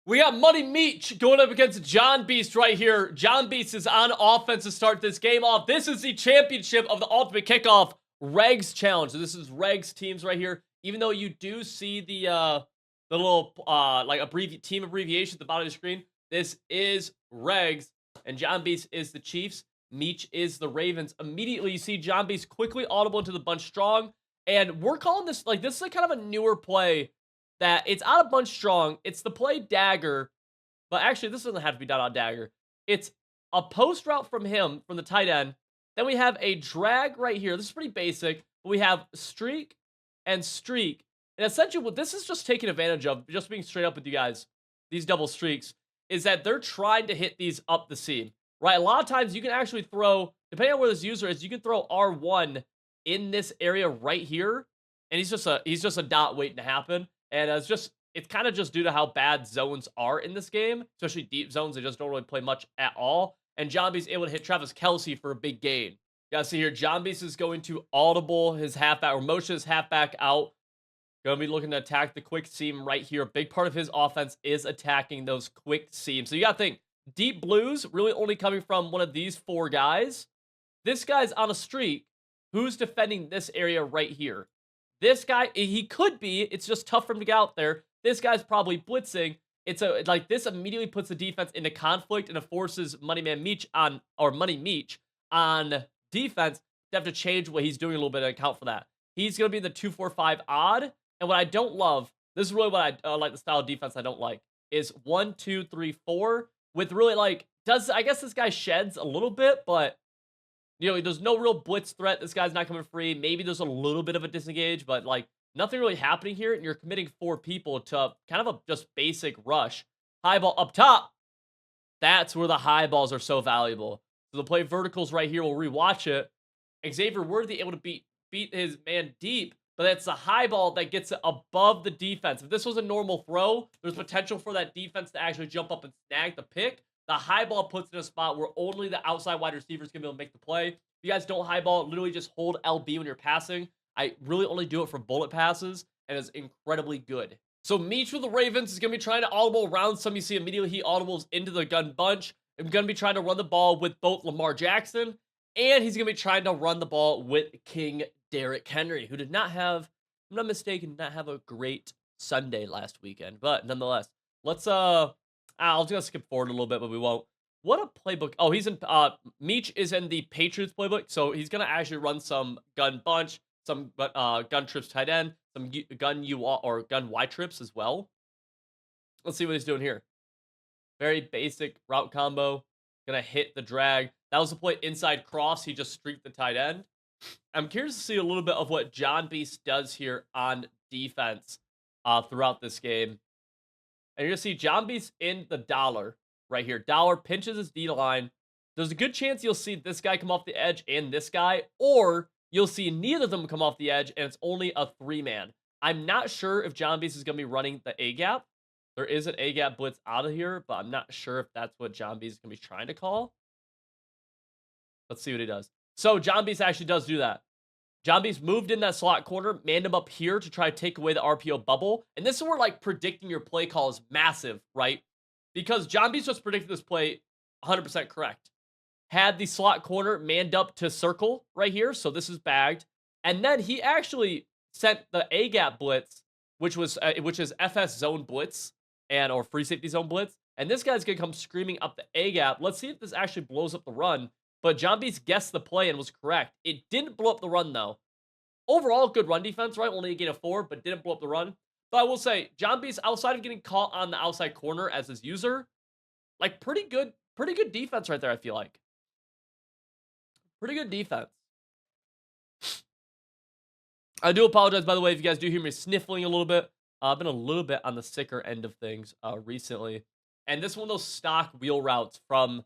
We got Money Meech going up against JonBeast right here. JonBeast is on offense to start this game off. This is the championship of the Ultimate Kickoff Regs Challenge. So this is Regs teams right here. Even though you do see the little team abbreviation at the bottom of the screen, this is Regs, and JonBeast is the Chiefs. Meech is the Ravens. Immediately, you see JonBeast quickly audible into the bunch strong, and we're calling this this is like kind of a newer play. That it's out of bunch strong. It's the play dagger, but actually this doesn't have to be done on dagger. It's a post route from him, from the tight end. Then we have a drag right here. This is pretty basic, but we have streak and streak. And essentially what this is just taking advantage of, just being straight up with you guys, these double streaks, is that they're trying to hit these up the seam, right? A lot of times you can actually throw, depending on where this user is, you can throw R1 in this area right here, and he's just a dot waiting to happen. And it's kind of just due to how bad zones are in this game, especially deep zones. They just don't really play much at all. And JonBeast able to hit Travis Kelce for a big gain. You guys see here, JonBeast is going to audible his halfback, or motion his halfback out. Going to be looking to attack the quick seam right here. A big part of his offense is attacking those quick seams. So you got to think, deep blues really only coming from one of these four guys. This guy's on a streak. Who's defending this area right here? This guy, he could be. It's just tough for him to get out there. This guy's probably blitzing. This immediately puts the defense into conflict, and it forces Money Meech on defense to have to change what he's doing a little bit to account for that. He's going to be in the 2-4-5 odd. And what I don't love, this is really what I like the style of defense I don't like, is 1, 2, 3, 4 with really I guess this guy sheds a little bit, but there's no real blitz threat. This guy's not coming free. Maybe there's a little bit of a disengage, but nothing really happening here. And you're committing 4 people to kind of a just basic rush. High ball up top. That's where the high balls are so valuable. So the play verticals right here. We'll rewatch it. Xavier Worthy able to beat his man deep, but that's the high ball that gets it above the defense. If this was a normal throw, there's potential for that defense to actually jump up and snag the pick. The high ball puts in a spot where only the outside wide receivers can be able to make the play. If you guys don't high ball, literally just hold LB when you're passing. I really only do it for bullet passes, and it's incredibly good. So Meech with the Ravens is going to be trying to audible around some. You see immediately he audibles into the gun bunch. I'm going to be trying to run the ball with both Lamar Jackson, and he's going to be trying to run the ball with King Derrick Henry, who did not have, if I'm not mistaken, did not have a great Sunday last weekend. But nonetheless, let's I was going to skip forward a little bit, but we won't. What a playbook. Oh, Meech is in the Patriots playbook, so he's going to actually run some gun bunch, some gun trips tight end, some gun Y trips as well. Let's see what he's doing here. Very basic route combo. Going to hit the drag. That was the play inside cross. He just streaked the tight end. I'm curious to see a little bit of what JonBeast does here on defense throughout this game. And you're going to see JonBeast in the dollar right here. Dollar pinches his D line. There's a good chance you'll see this guy come off the edge and this guy, or you'll see neither of them come off the edge, and it's only a 3-man. I'm not sure if JonBeast is going to be running the A-gap. There is an A-gap blitz out of here, but I'm not sure if that's what JonBeast is going to be trying to call. Let's see what he does. So JonBeast actually does do that. JonBeast moved in that slot corner, manned him up here to try to take away the RPO bubble. And this is where predicting your play call is massive, right? Because JonBeast just predicted this play 100% correct. Had the slot corner manned up to circle right here, so this is bagged. And then he actually sent the A-gap blitz, which is FS zone blitz or free safety zone blitz. And this guy's gonna come screaming up the A-gap. Let's see if this actually blows up the run. But JonBeast guessed the play and was correct. It didn't blow up the run, though. Overall, good run defense, right? Only a gain of 4, but didn't blow up the run. But I will say, JonBeast, outside of getting caught on the outside corner as his user, pretty good defense right there, I feel like. Pretty good defense. I do apologize, by the way, if you guys do hear me sniffling a little bit. I've been a little bit on the sicker end of things recently. And this is one of those stock wheel routes from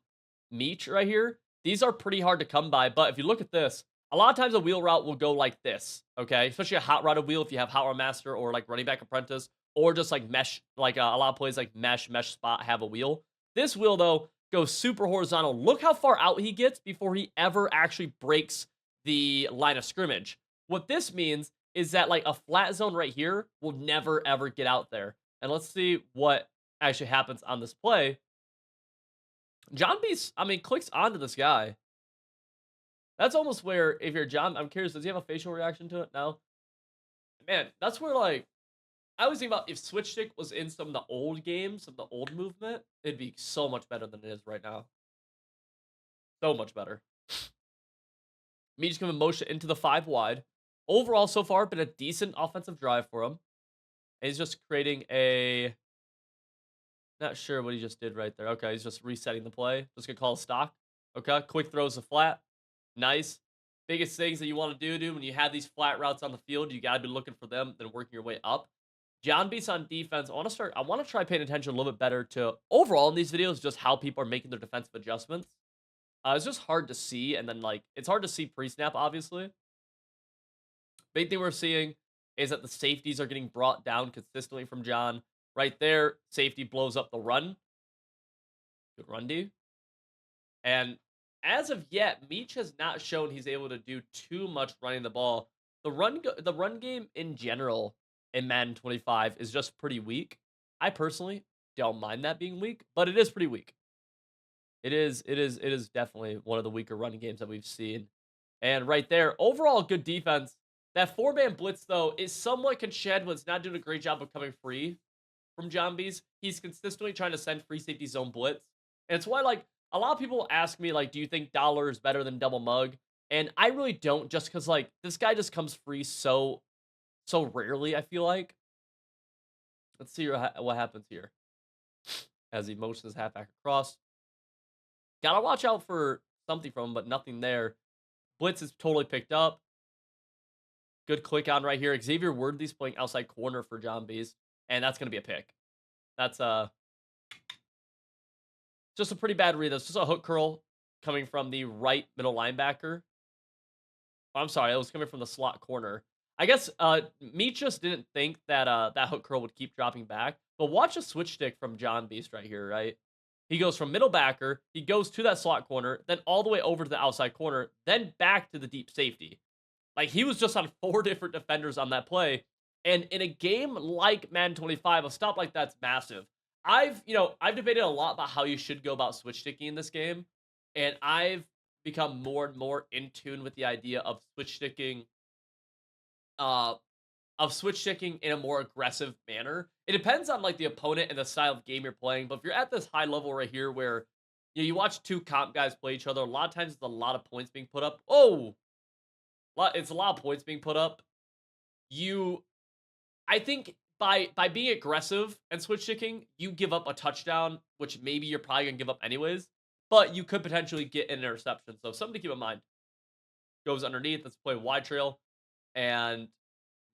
Meech right here. These are pretty hard to come by, but if you look at this, a lot of times a wheel route will go like this, okay? Especially a hot routed wheel if you have Hot Route Master or Running Back Apprentice, or just mesh, a lot of plays like mesh spot have a wheel. This wheel, though, goes super horizontal. Look how far out he gets before he ever actually breaks the line of scrimmage. What this means is that a flat zone right here will never, ever get out there. And let's see what actually happens on this play. JonBeast, I mean, clicks onto this guy. That's almost where if you're John, I'm curious, does he have a facial reaction to it? No. Man, that's where like I always think about if Switch Stick was in some of the old games, some of the old movement, it'd be so much better than it is right now. So much better. Me just gonna motion into the 5 wide. Overall, so far, been a decent offensive drive for him. And he's just creating a not sure what he just did right there. Okay, he's just resetting the play. Just gonna call a stock. Okay, quick throws the flat. Nice. Biggest things that you want to do, dude, when you have these flat routes on the field, you gotta be looking for them, then working your way up. JonBeast on defense. I want to try paying attention a little bit better to overall in these videos, just how people are making their defensive adjustments. It's just hard to see, and then like it's hard to see pre-snap, obviously. Big thing we're seeing is that the safeties are getting brought down consistently from John. Right there, safety blows up the run. Good run, D. And as of yet, Meech has not shown he's able to do too much running the ball. The run game in general in Madden 25 is just pretty weak. I personally don't mind that being weak, but it is pretty weak. It is definitely one of the weaker running games that we've seen. And right there, overall good defense. That 4-man blitz though is somewhat can shed when it's not doing a great job of coming free from JonBeast. He's consistently trying to send free safety zone blitz. And it's why like a lot of people ask me like, do you think Dollar is better than Double Mug? And I really don't, just because like this guy just comes free so rarely, I feel like. Let's see what happens here. As he motions his halfback across. Gotta watch out for something from him, but nothing there. Blitz is totally picked up. Good click on right here. Xavier Worthy's playing outside corner for JonBeast, and that's gonna be a pick. That's just a pretty bad read. That's just a hook curl coming from the right middle linebacker. Oh, I'm sorry, it was coming from the slot corner. I guess Meech just didn't think that that hook curl would keep dropping back. But watch a switch stick from JonBeast right here, right? He goes from middle backer, he goes to that slot corner, then all the way over to the outside corner, then back to the deep safety. Like he was just on 4 different defenders on that play. And in a game like Madden 25, a stop like that's massive. I've debated a lot about how you should go about switch sticking in this game, and I've become more and more in tune with the idea uh of switch sticking in a more aggressive manner. It depends on like the opponent and the style of game you're playing, but if you're at this high level right here where you watch 2 comp guys play each other, a lot of times it's a lot of points being put up. Oh, it's a lot of points being put up. I think by being aggressive and switch sticking, you give up a touchdown, which maybe you're probably gonna give up anyways, but you could potentially get an interception. So something to keep in mind. Goes underneath. Let's play wide trail, and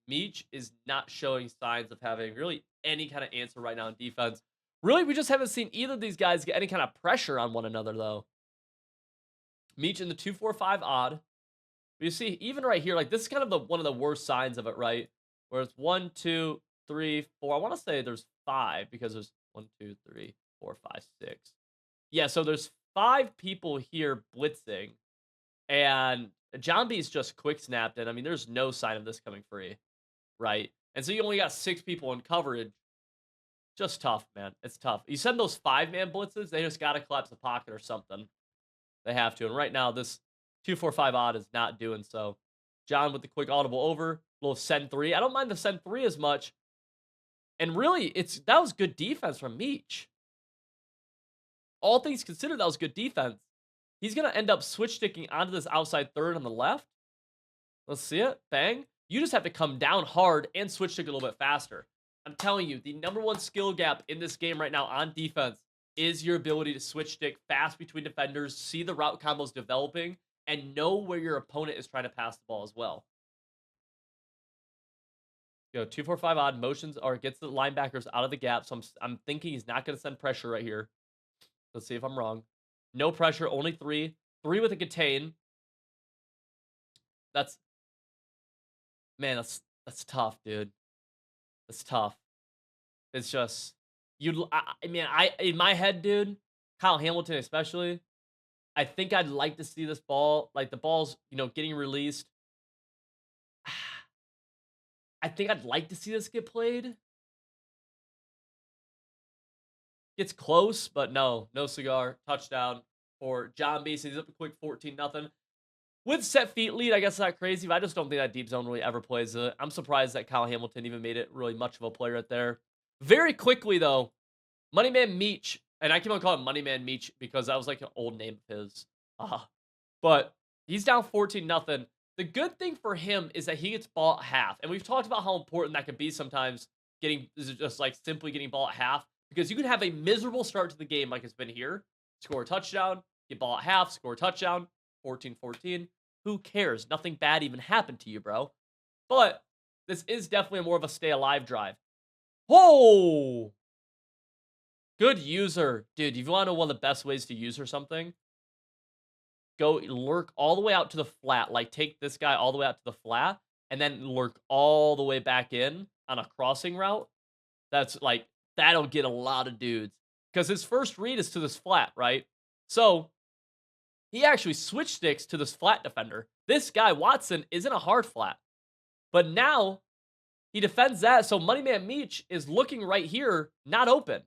Meech is not showing signs of having really any kind of answer right now in defense. Really, we just haven't seen either of these guys get any kind of pressure on one another though. Meech in the 2-4-5 odd. You see, even right here, like this is kind of one of the worst signs of it, right? Where it's 1, 2, 3, 4. I want to say there's 5 because there's 1, 2, 3, 4, 5, 6. Yeah, so there's 5 people here blitzing, and JonBeast just quick snapped it. I mean, there's no sign of this coming free, right? And so you only got 6 people in coverage. Just tough, man. It's tough. You send those 5-man blitzes, they just got to collapse the pocket or something. They have to. And right now, this 2-4-5 odd is not doing so. John with the quick audible over. Little send 3. I don't mind the send 3 as much. And really, that was good defense from Meech. All things considered, that was good defense. He's going to end up switch sticking onto this outside third on the left. Let's see it. Bang. You just have to come down hard and switch stick a little bit faster. I'm telling you, the #1 skill gap in this game right now on defense is your ability to switch stick fast between defenders, see the route combos developing, and know where your opponent is trying to pass the ball as well. Go 2-4-5 odd motions or gets the linebackers out of the gap. So I'm thinking he's not going to send pressure right here. Let's see if I'm wrong. No pressure, only 3. 3 with a contain. That's tough, dude. That's tough. It's just I in my head, dude, Kyle Hamilton especially. I think I'd like to see this ball, like the ball's, getting released. I think I'd like to see this get played. Gets close, but no cigar. Touchdown for JonBeast. He's up a quick 14-0. With set feet lead, I guess it's not crazy, but I just don't think that deep zone really ever plays it. I'm surprised that Kyle Hamilton even made it really much of a play right there. Very quickly, though, Moneyman Meach, and I keep on calling him Moneyman Meach because that was like an old name of his. But he's down 14-0. The good thing for him is that he gets ball at half. And we've talked about how important that can be sometimes, just like simply getting ball at half. Because you can have a miserable start to the game like it's been here. Score a touchdown, get ball at half, score a touchdown, 14-14. Who cares? Nothing bad even happened to you, bro. But this is definitely more of a stay alive drive. Oh! Good user. Dude, if you want to know one of the best ways to use or something, go lurk all the way out to the flat. Like, take this guy all the way out to the flat, and then lurk all the way back in on a crossing route. That's like, that'll get a lot of dudes. Because his first read is to this flat, right? So, he actually switch sticks to this flat defender. This guy, Watson, isn't a hard flat. But now, he defends that, so Moneyman Meach is looking right here, not open.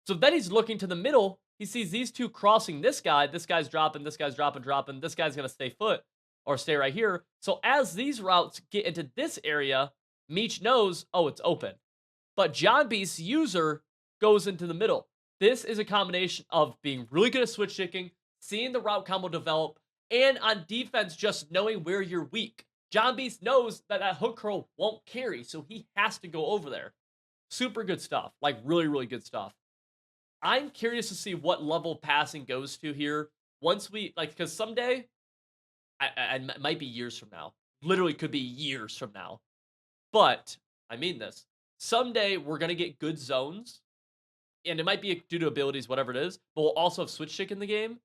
So then he's looking to the middle. He sees these two crossing this guy. This guy's dropping, this guy's dropping. This guy's going to stay foot or stay right here. So as these routes get into this area, Meach knows, oh, it's open. But JonBeast's user goes into the middle. This is a combination of being really good at switch sticking, seeing the route combo develop, and on defense, just knowing where you're weak. JonBeast knows that that hook curl won't carry, so he has to go over there. Super good stuff. Like, really, really good stuff. I'm curious to see what level passing goes to here once we, like, because someday, it might be years from now. Literally could be years from now. But, I mean this. Someday, we're going to get good zones. And it might be due to abilities, whatever it is. But we'll also have switch stick in the game.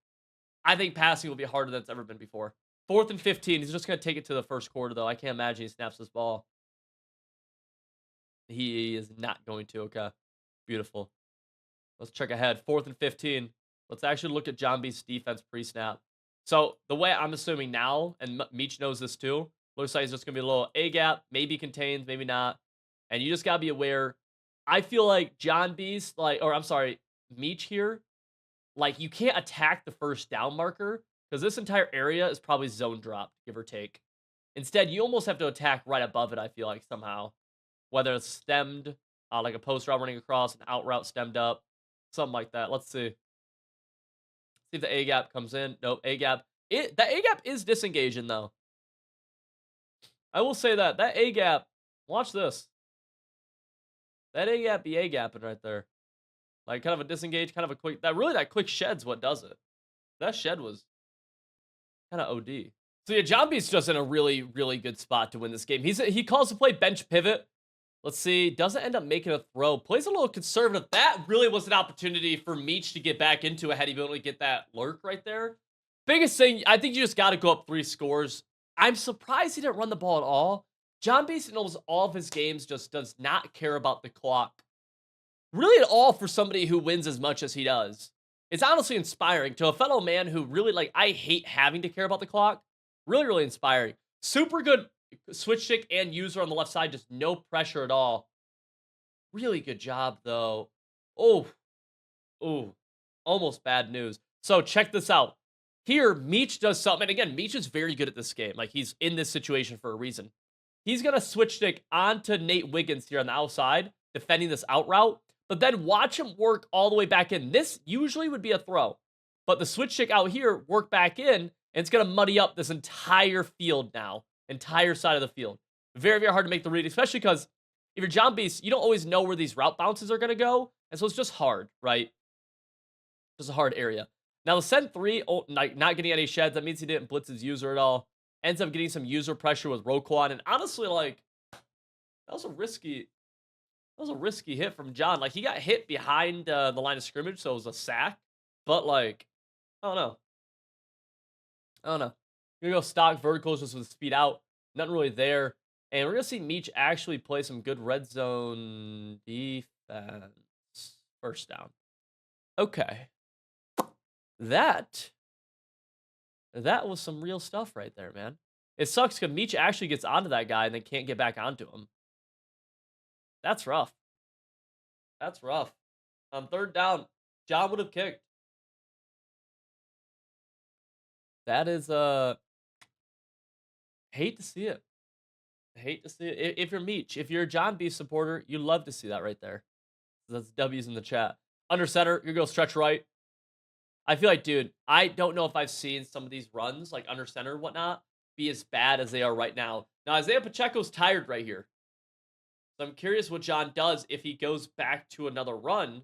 I think passing will be harder than it's ever been before. 4th and 15. He's just going to take it to the first quarter, though. I can't imagine he snaps this ball. He is not going to. Okay. Beautiful. Let's check ahead. 4th and 15. Let's actually look at JonBeast's defense pre-snap. So, the way I'm assuming now, and Meach knows this too, looks like it's just going to be a little A-gap, maybe contains, maybe not. And you just got to be aware. I feel like JonBeast, Meach here, like, you can't attack the first down marker because this entire area is probably zone dropped, give or take. Instead, you almost have to attack right above it, I feel like, somehow. Whether it's stemmed, like a post route running across, an out route stemmed up, something like that. Let's see. See if the A-gap comes in. Nope, A-gap. The A-gap is disengaging, though. I will say that. That A-gap, watch this. That A-gap be A-gapping right there. Like, kind of a disengage, kind of a quick, that quick shed's what does it. That shed was kind of OD. So yeah, JonBeast's just in a really, really good spot to win this game. He calls to play bench pivot. Let's see. Doesn't end up making a throw. Plays a little conservative. That really was an opportunity for Meach to get back into a head. He be able to get that lurk right there. Biggest thing, I think you just got to go up 3 scores. I'm surprised he didn't run the ball at all. JonBeast in almost all of his games just does not care about the clock. Really at all for somebody who wins as much as he does. It's honestly inspiring to a fellow man who really, like, I hate having to care about the clock. Really, really inspiring. Super good switch stick and user on the left side. Just no pressure at all. Really good job, though. Oh. Almost bad news. So, check this out. Here, Meach does something. And again, Meach is very good at this game. Like, he's in this situation for a reason. He's going to switch stick onto Nate Wiggins here on the outside, defending this out route. But then watch him work all the way back in. This usually would be a throw. But the switch stick out here, work back in, and it's going to muddy up this entire field now. Entire side of the field. Very, very hard to make the read, especially because if you're JonBeast, you don't always know where these route bounces are going to go. And so it's just hard, right? Just a hard area. Now, the send 3, not getting any sheds. That means he didn't blitz his user at all. Ends up getting some user pressure with Roquan. And honestly, like, that was a risky hit from John. Like, he got hit behind the line of scrimmage, so it was a sack. But, like, I don't know. I'm going to go stock verticals just with speed out. Nothing really there. And we're going to see Meach actually play some good red zone defense. First down. Okay. That was some real stuff right there, man. It sucks because Meach actually gets onto that guy and then can't get back onto him. That's rough. That's rough. 3rd down. John would have kicked. That is, hate to see it. Hate to see it. If you're Meech, if you're a JonBeast supporter, you love to see that right there. That's W's in the chat. Under center, you go stretch right. I feel like, dude, I don't know if I've seen some of these runs, like under center and whatnot, be as bad as they are right now. Now, Isaiah Pacheco's tired right here. So I'm curious what John does if he goes back to another run.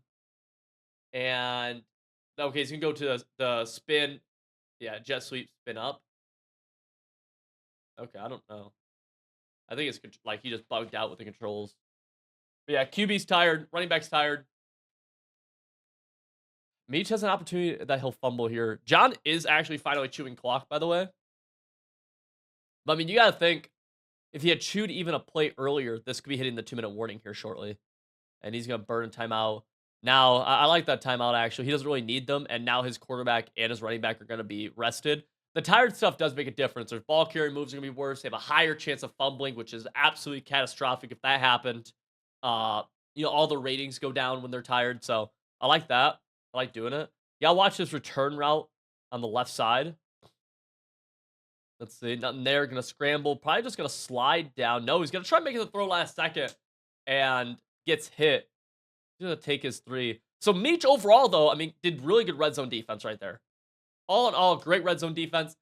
And, okay, he's going to go to the spin. Yeah, jet sweep, spin up. Okay, I don't know. I think it's like he just bugged out with the controls. But yeah, QB's tired. Running back's tired. Meech has an opportunity that he'll fumble here. John is actually finally chewing clock, by the way. But I mean, you got to think, if he had chewed even a play earlier, this could be hitting the 2-minute warning here shortly. And he's going to burn a timeout. Now, I like that timeout, actually. He doesn't really need them. And now his quarterback and his running back are going to be rested. The tired stuff does make a difference. Their ball carry moves are going to be worse. They have a higher chance of fumbling, which is absolutely catastrophic if that happened. All the ratings go down when they're tired. So I like that. I like doing it. Yeah, watch this return route on the left side. Let's see. Nothing there. Going to scramble. Probably just going to slide down. No, he's going to try making the throw last second. And gets hit. He's going to take his 3. So Meech overall, though, I mean, did really good red zone defense right there. All in all, great red zone defense.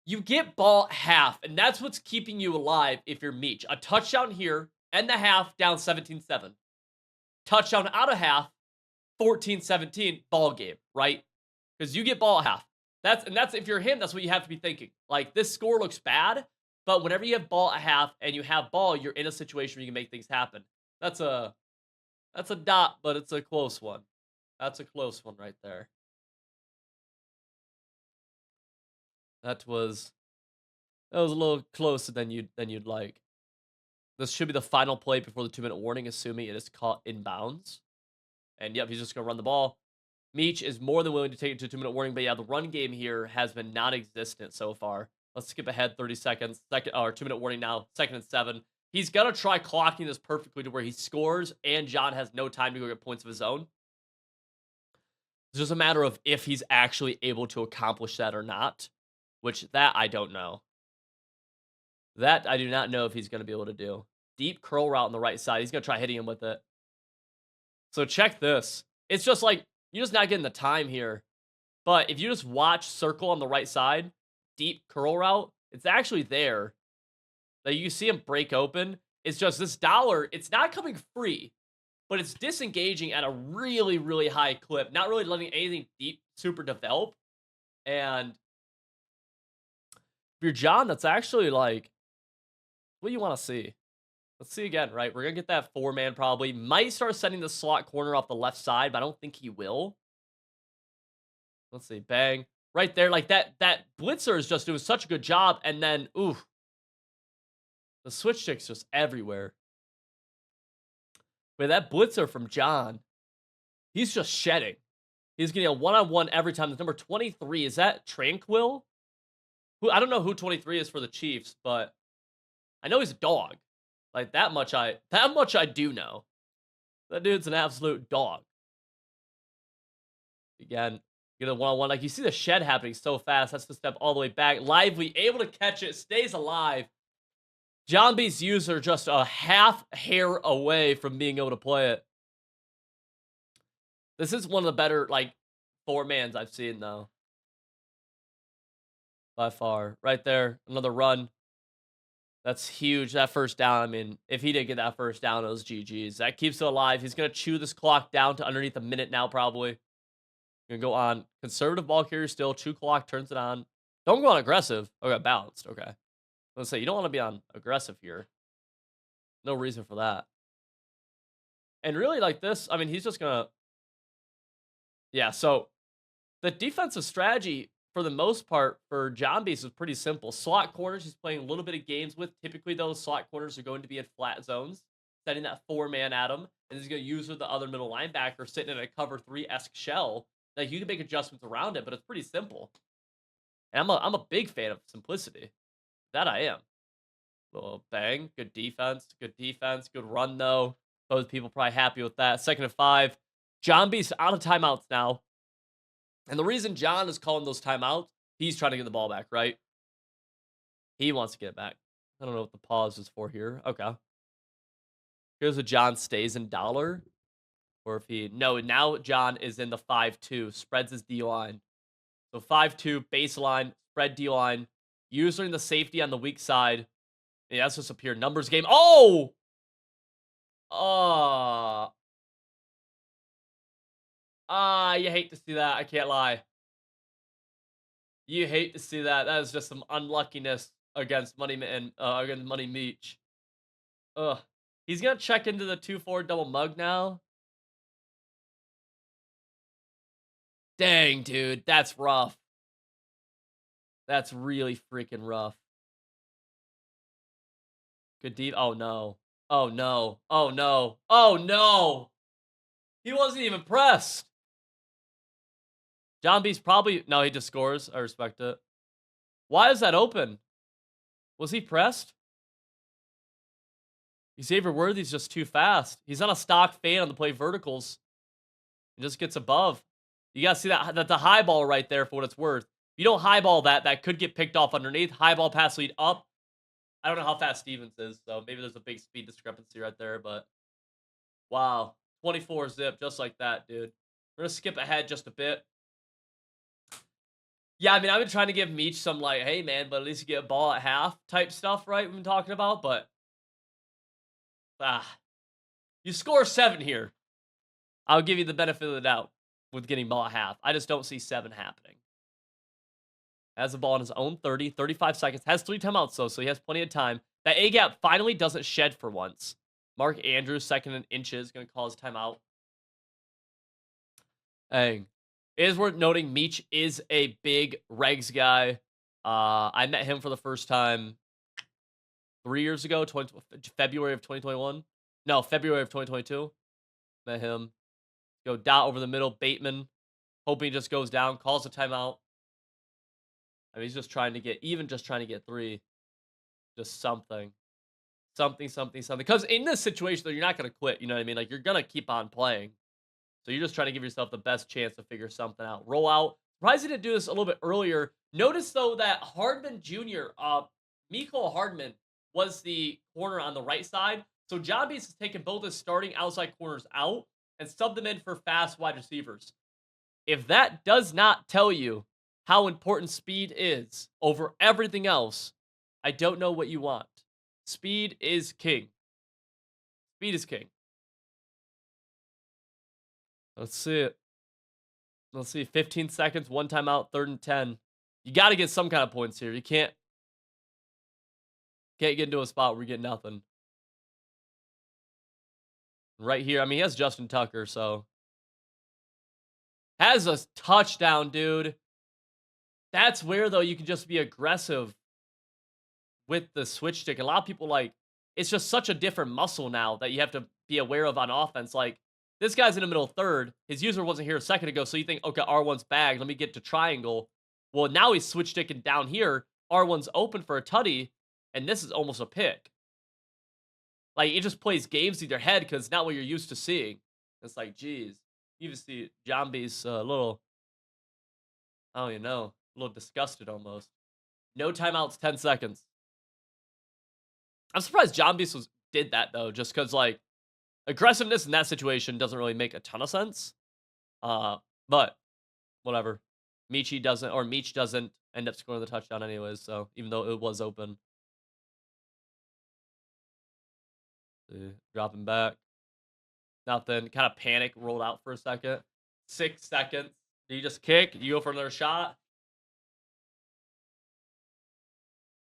You get ball half, and that's what's keeping you alive if you're Meech. A touchdown here, and the half, down 17-7. Touchdown out of half, 14-17, ball game, right? Because you get ball at half. That's if you're him, that's what you have to be thinking. Like, this score looks bad, but whenever you have ball at half and you have ball, you're in a situation where you can make things happen. That's a dot, but it's a close one. That's a close one right there. That was a little closer than you'd like. This should be the final play before the 2-minute warning, assuming it is caught inbounds. And yep, he's just gonna run the ball. Meech is more than willing to take it to a 2-minute warning, but yeah, the run game here has been non-existent so far. Let's skip ahead 30 seconds. 2-minute warning now, 2nd and 7. He's gonna try clocking this perfectly to where he scores, and John has no time to go get points of his own. It's just a matter of if he's actually able to accomplish that or not, which that I don't know. That I do not know if he's going to be able to do. Deep curl route on the right side. He's going to try hitting him with it. So check this. It's just like, you're just not getting the time here. But if you just watch circle on the right side, deep curl route, it's actually there. Like, you see him break open. It's just this dollar, it's not coming free, but it's disengaging at a really, really high clip. Not really letting anything deep super develop. And if you're John, that's actually like what you want to see. Let's see again, right? We're going to get that 4-man probably. Might start sending the slot corner off the left side, but I don't think he will. Let's see. Bang. Right there. Like that blitzer is just doing such a good job. And then, ooh. The switch stick's just everywhere. But that blitzer from John, he's just shedding. He's getting a one-on-one every time. The number 23, is that Tranquil? I don't know who 23 is for the Chiefs, but I know he's a dog. Like, that much I do know. That dude's an absolute dog. Again, get a one-on-one. Like, you see the shed happening so fast. That's the step all the way back. Lively, able to catch it, stays alive. JonBeast user just a half hair away from being able to play it. This is one of the better, like, 4-mans I've seen, though. By far. Right there. Another run. That's huge. That first down, I mean, if he didn't get that first down, it was GG's. That keeps it alive. He's going to chew this clock down to underneath a minute now, probably. Going to go on. Conservative ball carrier still. Chew clock, turns it on. Don't go on aggressive. Okay, balanced. Okay. Let's say you don't want to be on aggressive here. No reason for that. And really, like this, I mean, he's just going to... Yeah, so the defensive strategy, for the most part, for JonBeast is pretty simple. Slot corners, he's playing a little bit of games with. Typically, those slot corners are going to be in flat zones, setting that 4-man at him. And he's going to use with the other middle linebacker sitting in a cover 3-esque shell. Like, you can make adjustments around it, but it's pretty simple. And I'm a big fan of simplicity. That I am. Little bang. Good defense. Good defense. Good run, though. Both people probably happy with that. 2nd and 5. JonBeast out of timeouts now. And the reason John is calling those timeouts, he's trying to get the ball back, right? He wants to get it back. I don't know what the pause is for here. Okay. Here's what John stays in dollar. Or if he, no, now John is in the 5-2, spreads his D line. So 5-2, baseline, spread D line, using the safety on the weak side. Yeah, that's just a pure numbers game. Oh! Oh. You hate to see that. I can't lie. You hate to see that. That is just some unluckiness against against Money Meech. Ugh. He's gonna check into the 2-4 double mug now. Dang, dude. That's rough. That's really freaking rough. Good deep. Oh, no. Oh, no. Oh, no. Oh, no. He wasn't even pressed. JonBeast probably... No, he just scores. I respect it. Why is that open? Was he pressed? Xavier Worthy's just too fast. He's on a stock fade on the play verticals. He just gets above. You gotta see that. That's a high ball right there for what it's worth. If you don't highball that, that could get picked off underneath. Highball pass lead up. I don't know how fast Stevens is, so maybe there's a big speed discrepancy right there, but wow. 24 zip, just like that, dude. We're gonna skip ahead just a bit. Yeah, I mean, I've been trying to give Meech some, like, hey, man, but at least you get a ball at half type stuff, right? We've been talking about, but you score 7 here. I'll give you the benefit of the doubt with getting ball at half. I just don't see 7 happening. Has the ball in his own 30, 35 seconds. Has 3 timeouts, though, so he has plenty of time. That A-gap finally doesn't shed for once. Mark Andrews, second in inches, going to call his timeout. Dang. It is worth noting Meech is a big regs guy. I met him for the first time 3 years ago, February of 2021. No, February of 2022. Met him. Go dot over the middle. Bateman. Hoping he just goes down. Calls a timeout. I mean, he's just trying to get, even just trying to get 3. Just something. Something. Because in this situation, though, you're not going to quit. You know what I mean? Like, you're going to keep on playing. So you're just trying to give yourself the best chance to figure something out. Roll out. Surprised he didn't do this a little bit earlier. Notice, though, that Hardman Jr., Mecole Hardman, was the corner on the right side. So JonBeast has taken both his starting outside corners out and subbed them in for fast wide receivers. If that does not tell you how important speed is over everything else, I don't know what you want. Speed is king. Speed is king. Let's see it. Let's see. 15 seconds, 1 timeout, 3rd and 10. You got to get some kind of points here. You can't get into a spot where you get nothing. Right here, I mean, he has Justin Tucker, so. Has a touchdown, dude. That's where, though, you can just be aggressive with the switch stick. A lot of people, like, it's just such a different muscle now that you have to be aware of on offense. Like, this guy's in the middle third. His user wasn't here a second ago, so you think, okay, R1's bagged. Let me get to triangle. Well, now he's switch sticking down here. R1's open for a tutty, and this is almost a pick. Like, it just plays games in your head because it's not what you're used to seeing. It's like, geez. You even see JonBeast a little, I don't even know, a little disgusted almost. No timeouts, 10 seconds. I'm surprised JonBeast did that, though, just because, like, aggressiveness in that situation doesn't really make a ton of sense. But whatever. Meech doesn't end up scoring the touchdown anyways, so even though it was open. Dropping back. Nothing. Kind of panic, rolled out for a second. 6 seconds. Do you just kick? Do you go for another shot?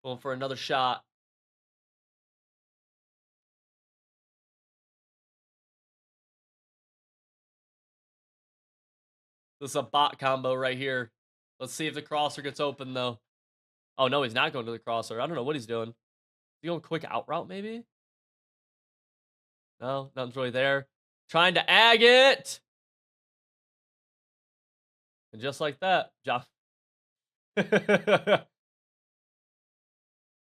Going for another shot. This is a bot combo right here. Let's see if the crosser gets open, though. Oh, no, he's not going to the crosser. I don't know what he's doing. Is he going quick out route, maybe? No, nothing's really there. Trying to ag it. And just like that,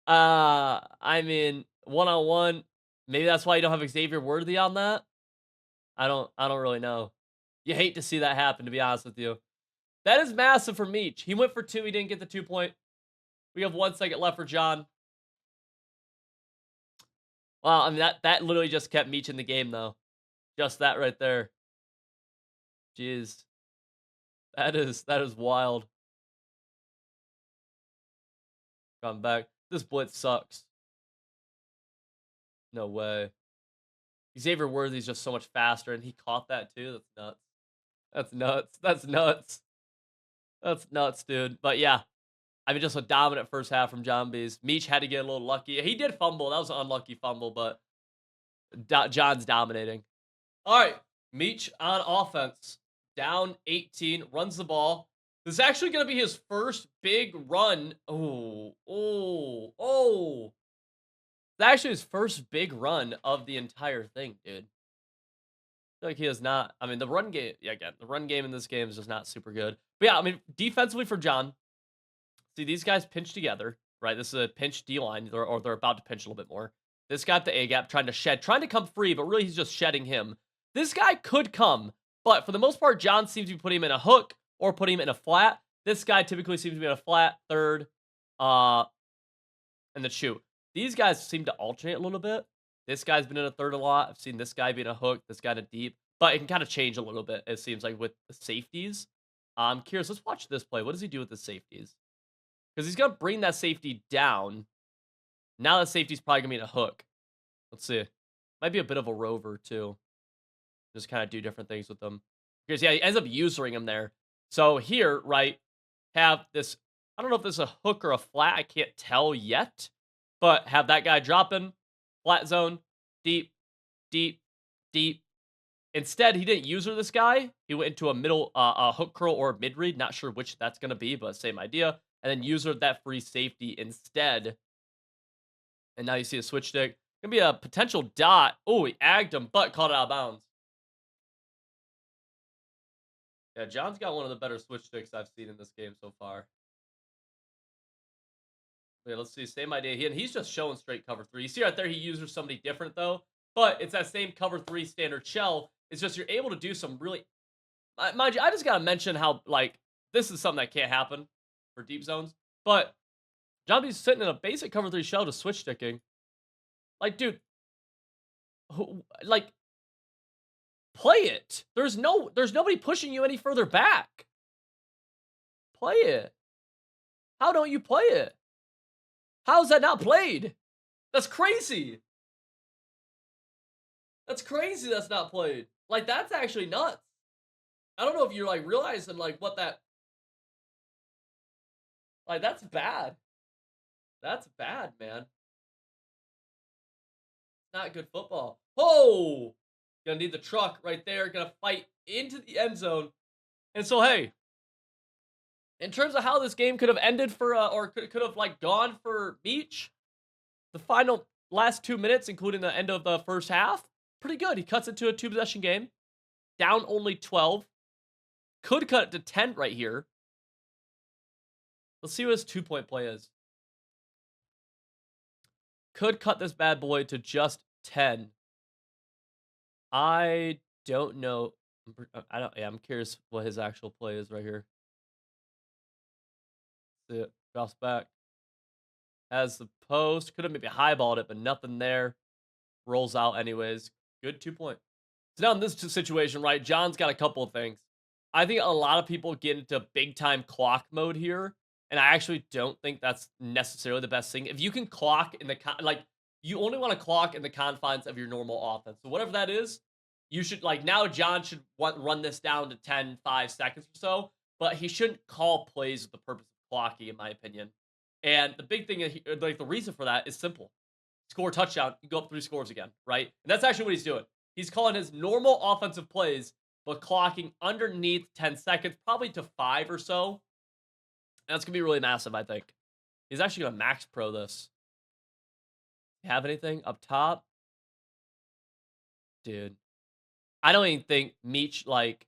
I mean, one-on-one, maybe that's why you don't have Xavier Worthy on that. I don't really know. You hate to see that happen, to be honest with you. That is massive for Meech. He went for 2. He didn't get the 2-point. We have 1 second left for John. Wow, I mean, that literally just kept Meech in the game, though. Just that right there. Jeez. That is wild. Come back. This blitz sucks. No way. Xavier Worthy's just so much faster, and he caught that too. That's nuts. That's nuts. That's nuts. That's nuts, dude. But yeah, I mean, just a dominant first half from JonBeast. Meech had to get a little lucky. He did fumble. That was an unlucky fumble, but John's dominating. All right, Meech on offense. Down 18, runs the ball. This is actually going to be his first big run. Oh. It's actually his first big run of the entire thing, dude. I feel like he is not. I mean, the run game, yeah, again, the run game in this game is just not super good. But yeah, I mean, defensively for John, see, these guys pinch together, right? This is a pinch D-line, or they're about to pinch a little bit more. This guy at the A-gap trying to come free, but really he's just shedding him. This guy could come, but for the most part, John seems to be putting him in a hook or putting him in a flat. This guy typically seems to be in a flat, third, and then shoot. These guys seem to alternate a little bit. This guy's been in a third a lot. I've seen this guy be in a hook, this guy in a deep, but it can kind of change a little bit, it seems like, with the safeties. I'm curious. Let's watch this play. What does he do with the safeties? Because he's going to bring that safety down. Now that safety's probably going to be in a hook. Let's see. Might be a bit of a rover, too. Just kind of do different things with them. Because, yeah, he ends up usering him there. So here, right, have this. I don't know if this is a hook or a flat. I can't tell yet. But have that guy dropping. Flat zone. Deep. Deep. Deep. Instead, he didn't user this guy. He went into a middle, a hook curl or a mid read. Not sure which that's going to be, but same idea. And then user that free safety instead. And now you see a switch stick. Gonna be a potential dot. Oh, he agged him, but caught it out of bounds. Yeah, John's got one of the better switch sticks I've seen in this game so far. Yeah, let's see. Same idea. He's just showing straight cover 3. You see right there, he uses somebody different, though. But it's that same cover 3 standard shell. It's just you're able to do some really... Mind you, I just got to mention how, like, this is something that can't happen for deep zones. But JonBeast's sitting in a basic cover 3 shell to switch sticking. Like, dude, like, play it. There's nobody pushing you any further back. Play it. How don't you play it? How is that not played? That's crazy. That's crazy that's not played. Like, that's actually nuts. I don't know if you're, like, realizing, like, what that... Like, that's bad. That's bad, man. Not good football. Oh! Gonna need the truck right there. Gonna fight into the end zone. And so, hey, in terms of how this game could have ended for, or could have, like, gone for Meech, the final last 2 minutes, including the end of the first half, pretty good. He cuts it to a 2-possession game. Down only 12. Could cut it to 10 right here. Let's see what his 2-point play is. Could cut this bad boy to just 10. I don't know. Yeah, I'm curious what his actual play is right here. See it. Drops back. Has the post. Could have maybe highballed it, but nothing there. Rolls out anyways. Good 2-point. So now in this situation, right, John's got a couple of things. I think a lot of people get into big-time clock mode here, and I actually don't think that's necessarily the best thing. If you can clock in the... Like, you only want to clock in the confines of your normal offense. So whatever that is, you should... Like, now John should run this down to 10, 5 seconds or so, but he shouldn't call plays with the purpose of clocking, in my opinion. And the big thing, like, the reason for that is simple. Score a touchdown, you go up 3 scores again, right? And that's actually what he's doing. He's calling his normal offensive plays, but clocking underneath 10 seconds, probably to 5 or so. And that's going to be really massive, I think. He's actually going to max pro this. Have anything up top? Dude. I don't even think Meech, like...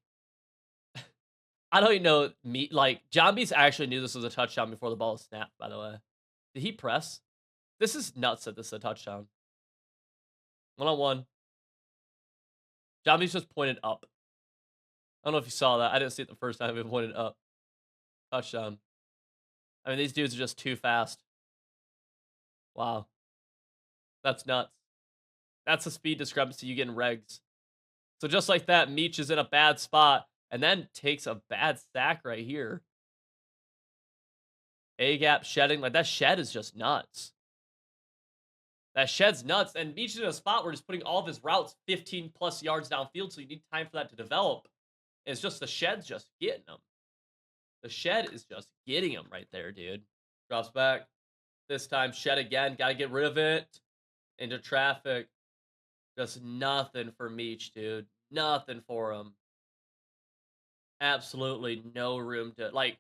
I don't even know, like, JonBeast actually knew this was a touchdown before the ball was snapped, by the way. Did he press? This is nuts that this is a touchdown. 1-on-1. JonBeast just pointed up. I don't know if you saw that. I didn't see it the first time. It pointed up. Touchdown. I mean, these dudes are just too fast. Wow. That's nuts. That's the speed discrepancy you get in regs. So just like that, Meech is in a bad spot and then takes a bad sack right here. A-gap shedding. Like, that shed is just nuts. That shed's nuts. And Meech is in a spot where he's putting all of his routes 15 plus yards downfield, so you need time for that to develop. It's just the shed's just getting him. The shed is just getting him right there, dude. Drops back. This time, shed again. Got to get rid of it. Into traffic. Just nothing for Meech, dude. Nothing for him. Absolutely no room to, like,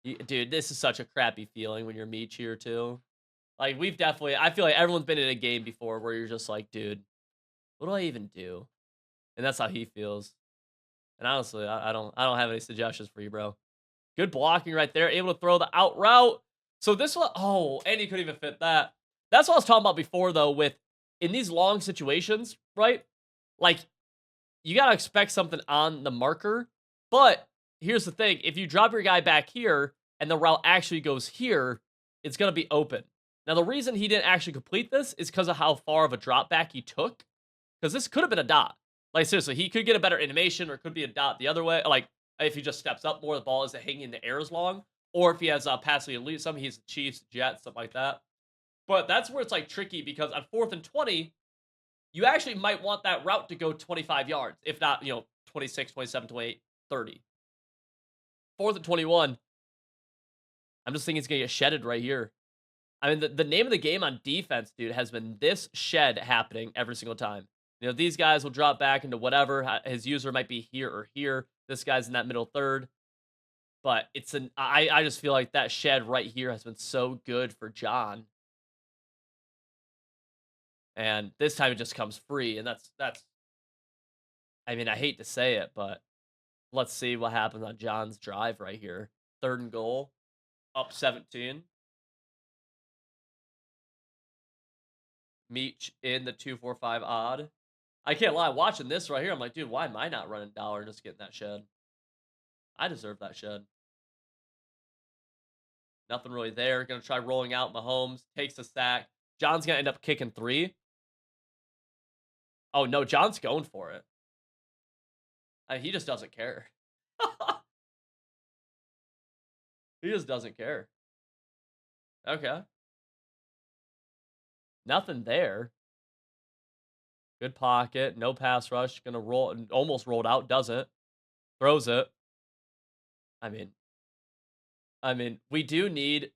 dude, this is such a crappy feeling when you're Meech here, too. Like, we've definitely, I feel like everyone's been in a game before where you're just like, dude, what do I even do? And that's how he feels. And honestly, I don't have any suggestions for you, bro. Good blocking right there. Able to throw the out route. So this one, oh, and he couldn't even fit that. That's what I was talking about before, though, with in these long situations, right? Like, you got to expect something on the marker. But here's the thing. If you drop your guy back here and the route actually goes here, it's going to be open. Now, the reason he didn't actually complete this is because of how far of a drop back he took. Because this could have been a dot. Like, seriously, he could get a better animation or it could be a dot the other way. Like, if he just steps up more, the ball isn't hanging in the air as long. Or if he has passing elite, something he's Chiefs, Jets, something like that. But that's where it's, like, tricky because on 4th and 20, you actually might want that route to go 25 yards. If not, 26, 27, 28, 30. 4th and 21, I'm just thinking it's going to get shedded right here. I mean, the name of the game on defense, dude, has been this shed happening every single time. These guys will drop back into whatever. His user might be here or here. This guy's in that middle third. But I just feel like that shed right here has been so good for John. And this time it just comes free. And that's, I mean, I hate to say it, but let's see what happens on John's drive right here. 3rd and goal. Up 17. Meech in the 2-4-5 odd. I can't lie, watching this right here, I'm like, dude, why am I not running dollar just getting that shed? I deserve that shed. Nothing really there. Gonna try rolling out Mahomes. Takes a sack. John's gonna end up kicking 3. Oh, no, John's going for it. He just doesn't care. He just doesn't care. Okay. Nothing there. Good pocket. No pass rush. Gonna roll. Almost rolled out. Doesn't. Throws it. I mean, we do need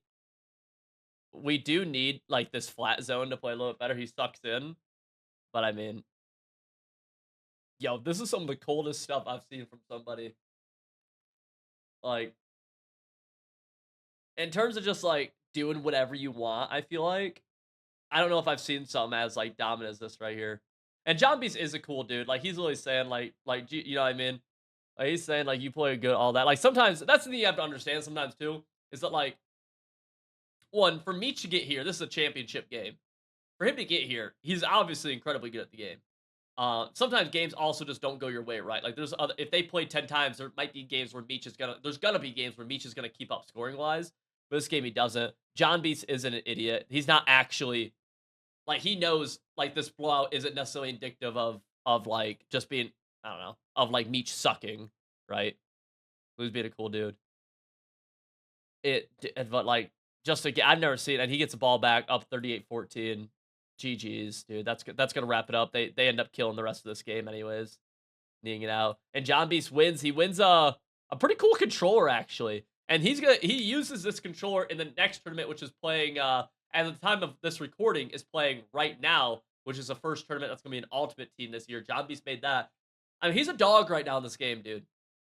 like this flat zone to play a little bit better. He sucks in. But I mean, yo, this is some of the coldest stuff I've seen from somebody. Like, in terms of just like doing whatever you want, I feel like I don't know if I've seen something as like dominant as this right here. And JonBeast is a cool dude. Like, he's always saying like you know what I mean? Like, he's saying like you play good, all that. Like, sometimes that's the thing you have to understand sometimes too, is that like, one, for Meech to get here, this is a championship game. For him to get here, he's obviously incredibly good at the game. Sometimes games also just don't go your way, right? Like, there's other, if they play 10 times, there might be games where there's gonna be games where Meech is gonna keep up scoring wise. But this game he doesn't. JonBeast isn't an idiot. He's not actually, like, he knows like this blowout isn't necessarily indicative of like just being, I don't know, of like Meech sucking, right? Who's being a cool dude. But like, just again, I've never seen, and he gets the ball back up 38-14. GG's, dude. That's gonna wrap it up. They end up killing the rest of this game anyways, kneeing it out. And JonBeast wins. He wins a pretty cool controller actually, and he uses this controller in the next tournament, which is playing at the time of this recording is playing right now, which is the first tournament that's gonna be an ultimate team this year. JonBeast made that. I mean, he's a dog right now in this game, dude.